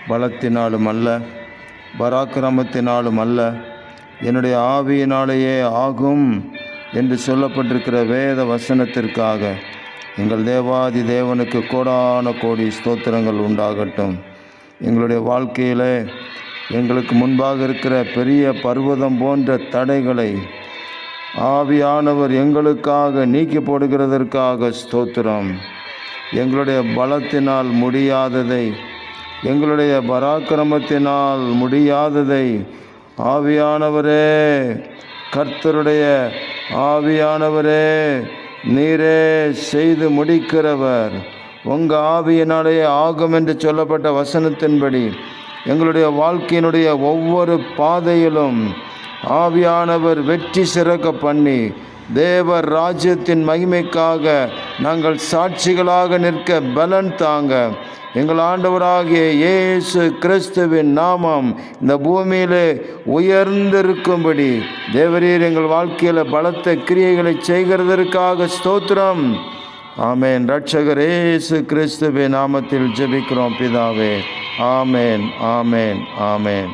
பலத்தினாலும் அல்ல, பராக்கிரமத்தினாலும் அல்ல, என்னுடைய ஆவியினாலேயே ஆகும் என்று சொல்லப்பட்டிருக்கிற வேத வசனத்திற்காக எங்கள் தேவாதி தேவனுக்கு கோடான கோடி ஸ்தோத்திரங்கள் உண்டாகட்டும். எங்களுடைய வாழ்க்கையிலே எங்களுக்கு முன்பாக இருக்கிற பெரிய பர்வதம் போன்ற தடைகளை ஆவியானவர் எங்களுக்காக நீக்கி போடுகிறதற்காக ஸ்தோத்திரம். எங்களுடைய பலத்தினால் முடியாததை, எங்களுடைய பராக்கிரமத்தினால் முடியாததை ஆவியானவரே, கர்த்தருடைய ஆவியானவரே, நீரே செய்து முடிக்கிறவர். உங்கள் ஆவியினாலே ஆகும் என்று சொல்லப்பட்ட வசனத்தின்படி எங்களுடைய வாழ்க்கையினுடைய ஒவ்வொரு பாதையிலும் ஆவியானவர் வெற்றி சிறக்க பண்ணி தேவ ராஜ்யத்தின் மகிமைக்காக நாங்கள் சாட்சிகளாக நிற்க பலன் தாங்க எங்கள் ஆண்டவராகிய இயேசு கிறிஸ்துவின் நாமம் இந்த பூமியிலே உயர்ந்திருக்கும்படி தேவரீர் எங்கள் வாழ்க்கையில் பலத்த கிரியைகளை செய்கிறதற்காக ஸ்தோத்திரம். ஆமேன். இரட்சகர் இயேசு கிறிஸ்துவின் நாமத்தில் ஜெபிக்கிறோம் பிதாவே. ஆமேன், ஆமேன், ஆமேன்.